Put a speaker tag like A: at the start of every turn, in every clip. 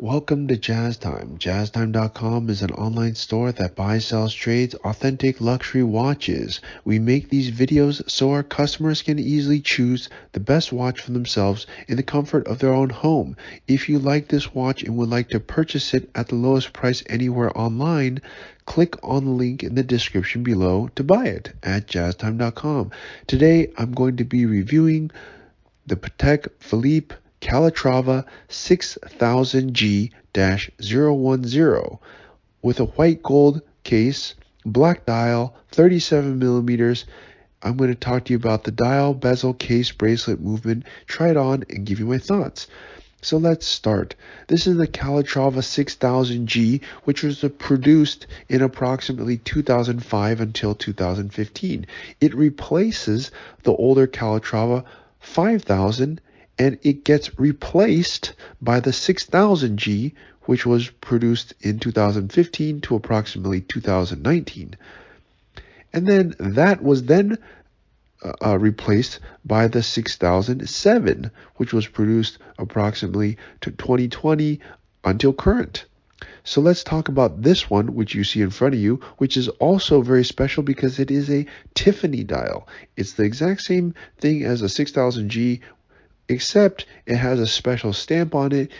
A: Welcome to Jazz Time. JazzTime.com is an online store that buys, sells, trades authentic luxury watches. We make these videos so our customers can easily choose the best watch for themselves in the comfort of their own home. If you like this watch and would like to purchase it at the lowest price anywhere online, click on the link in the description below to buy it at JazzTime.com. Today, I'm going to be reviewing the Patek Philippe Calatrava 6000G-010 with a white gold case, black dial, 37 millimeters. I'm going to talk to you about the dial, bezel, case, bracelet movement, try it on, and give you my thoughts. So let's start. This is the Calatrava 6000G, which was produced in approximately 2005 until 2015. It replaces the older Calatrava 5000, and it gets replaced by the 6000G, which was produced in 2015 to approximately 2019. And then that was replaced by the 6007, which was produced approximately to 2020 until current. So let's talk about this one, which you see in front of you, which is also very special because it is a Tiffany dial. It's the exact same thing as a 6000G, except it has a special stamp on it,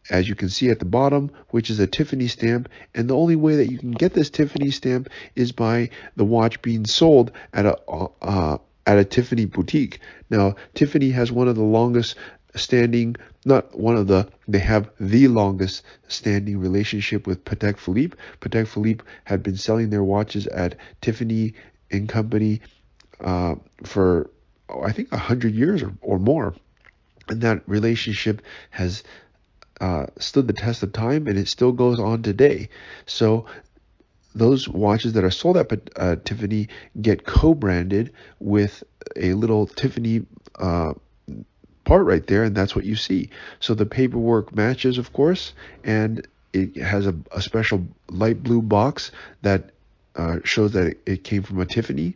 A: as you can see at the bottom, which is a Tiffany stamp. And the only way that you can get this Tiffany stamp is by the watch being sold at a Tiffany boutique. Now, Tiffany has one of the longest standing, they have the longest standing relationship with Patek Philippe. Patek Philippe had been selling their watches at Tiffany and Company for, I think, 100 years or more. And that relationship has stood the test of time, and it still goes on today. So those watches that are sold at Tiffany get co-branded with a little Tiffany part right there, and that's what you see. So the paperwork matches, of course, and it has a special light blue box that shows that it came from a Tiffany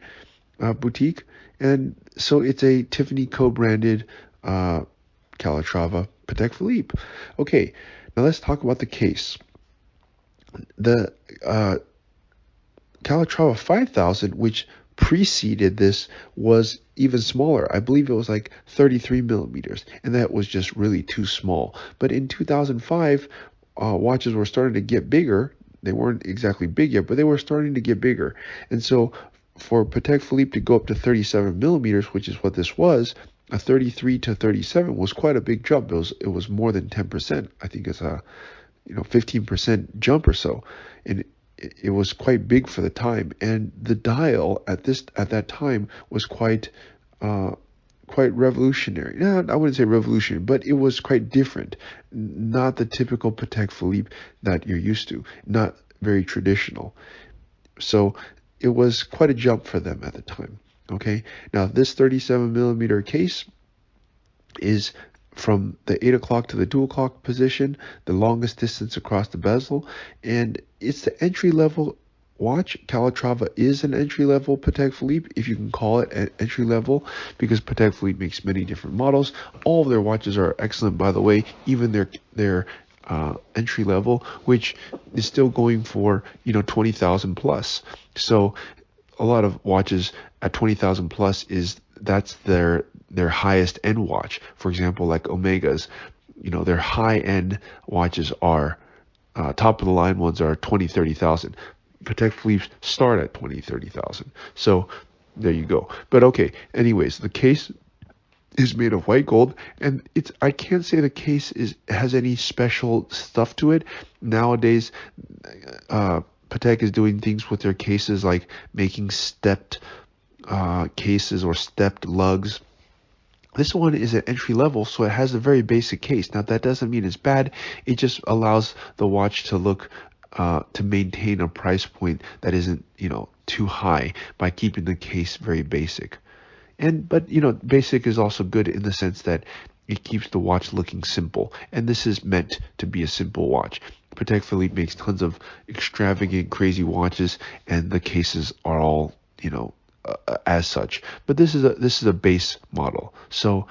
A: boutique. And so it's a Tiffany co-branded Calatrava Patek Philippe. Okay, now let's talk about the case. The Calatrava 5000, which preceded this, was even smaller. I believe it was like 33 millimeters, and that was just really too small. But in 2005, watches were starting to get bigger. They weren't exactly big yet, but they were starting to get bigger. And so for Patek Philippe to go up to 37 millimeters, which is what this was, a 33 to 37 was quite a big jump. It was more than 10%. I think it's a 15% jump or so, and it was quite big for the time. And the dial at that time was quite revolutionary. No, I wouldn't say revolutionary, but it was quite different. Not the typical Patek Philippe that you're used to. Not very traditional. So it was quite a jump for them at the time. Okay, now this 37 millimeter case is from the 8 o'clock to the 2 o'clock position, the longest distance across the bezel, and it's the entry-level watch. Calatrava is an entry-level Patek Philippe, if you can call it an entry-level, because Patek Philippe makes many different models. All of their watches are excellent, by the way, even their entry level, which is still going for 20,000 plus. So a lot of watches at 20,000 plus that's their highest end watch. For example, like Omegas, their high end watches are top of the line ones are 20, 30,000. Patek Philippe start at 20, 30,000. So there you go. But okay, anyways, the case is made of white gold, and I can't say the case has any special stuff to it. Nowadays, Patek is doing things with their cases like making stepped cases or stepped lugs. This one is at entry level, so it has a very basic case. Now that doesn't mean it's bad. It just allows the watch to look to maintain a price point that isn't too high by keeping the case very basic. But basic is also good in the sense that it keeps the watch looking simple, and this is meant to be a simple watch. Patek Philippe makes tons of extravagant, crazy watches, and the cases are all as such. But this is a base model, so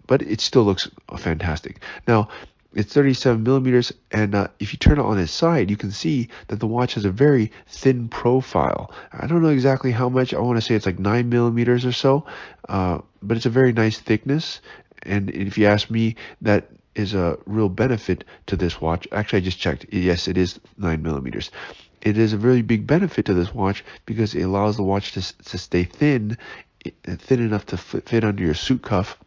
A: but it still looks fantastic. Now, It's 37 millimeters, and if you turn it on its side, you can see that the watch has a very thin profile. I don't know exactly how much. I want to say it's like 9 millimeters or so, but it's a very nice thickness. And if you ask me, that is a real benefit to this watch. Actually, I just checked. Yes, it is 9 millimeters. It is a very big benefit to this watch because it allows the watch to stay thin, thin enough to fit under your suit cuff.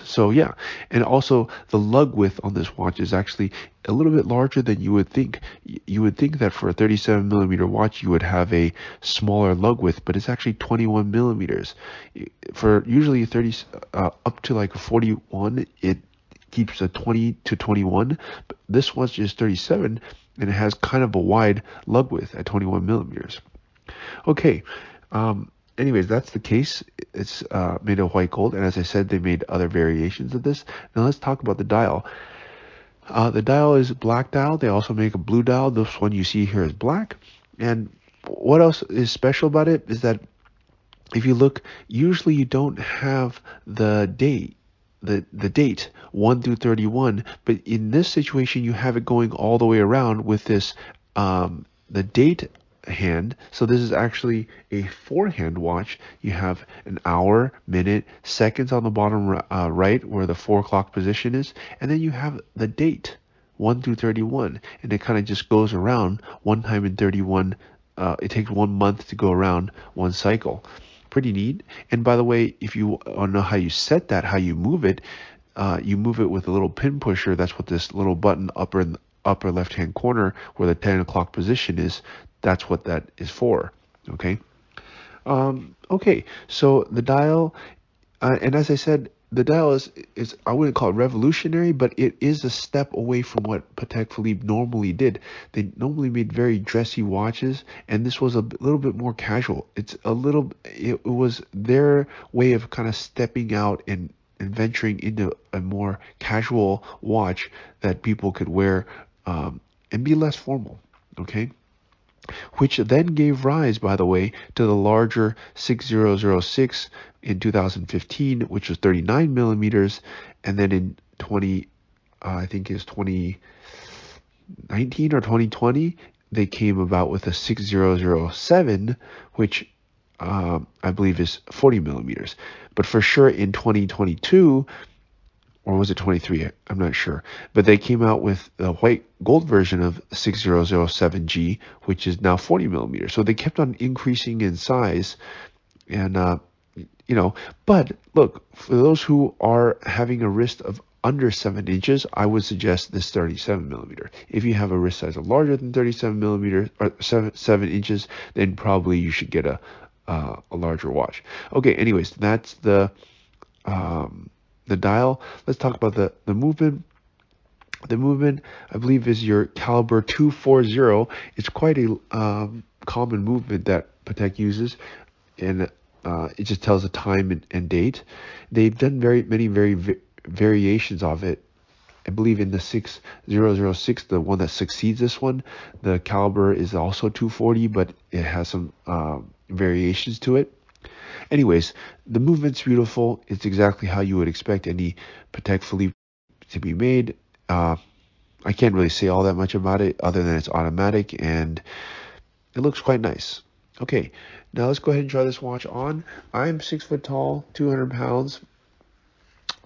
A: So yeah, and also the lug width on this watch is actually a little bit larger than you would think. You would think that for a 37 millimeter watch you would have a smaller lug width, but it's actually 21 millimeters. For usually 30 up to like a 41, it keeps a 20 to 21, but this watch is 37 and it has kind of a wide lug width at 21 millimeters. Okay. Anyways, that's the case. It's made of white gold, and as I said, they made other variations of this. Now let's talk about the dial. The dial is black dial. They also make a blue dial. This one you see here is black. And what else is special about it is that if you look, usually you don't have the date. The date 1 through 31, but in this situation you have it going all the way around with this the date hand. So this is actually a 4-hand watch. You have an hour, minute, seconds on the bottom right where the 4 o'clock position is, and then you have the date 1 through 31, and it kind of just goes around one time in 31. It takes 1 month to go around one cycle. Pretty neat. And by the way, if you want to know how you set that, how you move it with a little pin pusher. That's what this little button upper left hand corner where the 10 o'clock position is. That's what that is for. Okay. Okay. So the dial, and as I said, the dial is I wouldn't call it revolutionary, but it is a step away from what Patek Philippe normally did. They normally made very dressy watches, and this was a little bit more casual. It was their way of kind of stepping out and venturing into a more casual watch that people could wear and be less formal. Okay. Which then gave rise, by the way, to the larger 6006 in 2015, which was 39 millimeters, and then in I think it's 2019 or 2020, they came about with a 6007, which I believe is 40 millimeters. But for sure in 2022, or was it 23? I'm not sure. But they came out with the white gold version of 6007G, which is now 40 millimeters. So they kept on increasing in size. And, but look, for those who are having a wrist of under 7 inches, I would suggest this 37 millimeter. If you have a wrist size of larger than 37 millimeters or 7 inches, then probably you should get a larger watch. Okay, anyways, that's the dial. Let's talk about the movement. The movement, I believe, is your caliber 240. It's quite a common movement that Patek uses, and it just tells the time and date. They've done very many variations of it. I believe in the 6006, the one that succeeds this one, the caliber is also 240, but it has some variations to it. Anyways, the movement's beautiful. It's exactly how you would expect any Patek Philippe to be made. I can't really say all that much about it other than it's automatic and it looks quite nice. Okay, now let's go ahead and try this watch on. I'm 6 foot tall, 200 pounds.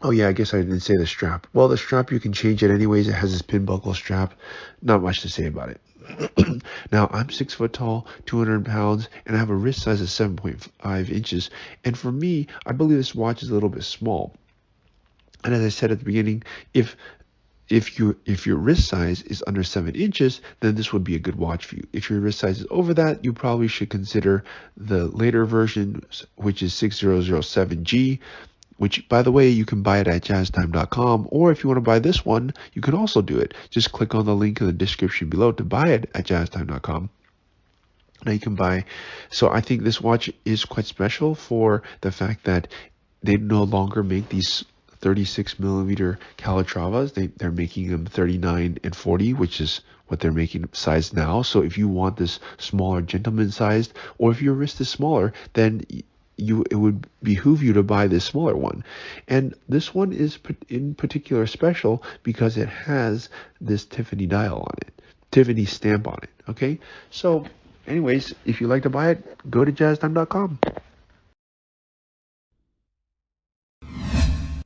A: Oh yeah, I guess I didn't say the strap. Well, the strap, you can change it anyways. It has this pin buckle strap. Not much to say about it. Now, I'm 6 foot tall, 200 pounds, and I have a wrist size of 7.5 inches. And for me, I believe this watch is a little bit small. And as I said at the beginning, if your wrist size is under 7 inches, then this would be a good watch for you. If your wrist size is over that, you probably should consider the later version, which is 6007G. Which, by the way, you can buy it at jazztime.com, or if you want to buy this one, you can also do it. Just click on the link in the description below to buy it at jazztime.com. Now you can buy. So I think this watch is quite special for the fact that they no longer make these 36 millimeter Calatravas. They're making them 39 and 40, which is what they're making size now. So if you want this smaller gentleman sized, or if your wrist is smaller, then it would behoove you to buy this smaller one. And this one is in particular special because it has this Tiffany dial on it, Tiffany stamp on it. Okay, so anyways, if you'd like to buy it, go to jazztime.com.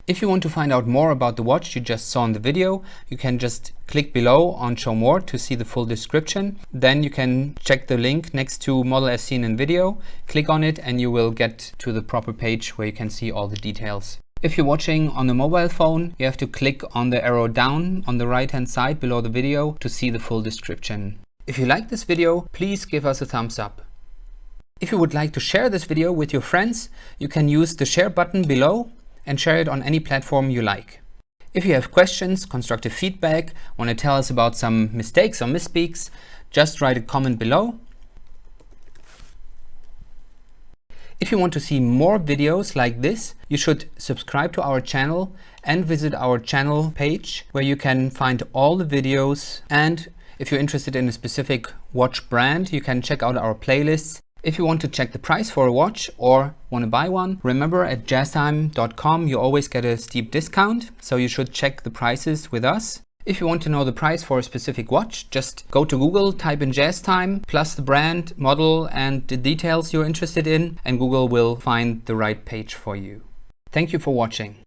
B: If you want to find out more about the watch you just saw in the video, you can just click below on Show More to see the full description. Then you can check the link next to model as seen in video, click on it, and you will get to the proper page where you can see all the details. If you're watching on a mobile phone, you have to click on the arrow down on the right hand side below the video to see the full description. If you like this video, please give us a thumbs up. If you would like to share this video with your friends, you can use the share button below and share it on any platform you like. If you have questions, constructive feedback, want to tell us about some mistakes or misspeaks, just write a comment below. If you want to see more videos like this, you should subscribe to our channel and visit our channel page where you can find all the videos. And if you're interested in a specific watch brand, you can check out our playlists. If you want to check the price for a watch or want to buy one, remember at jazztime.com you always get a steep discount, so you should check the prices with us. If you want to know the price for a specific watch, just go to Google, type in JazzTime, plus the brand, model and the details you're interested in, and Google will find the right page for you. Thank you for watching.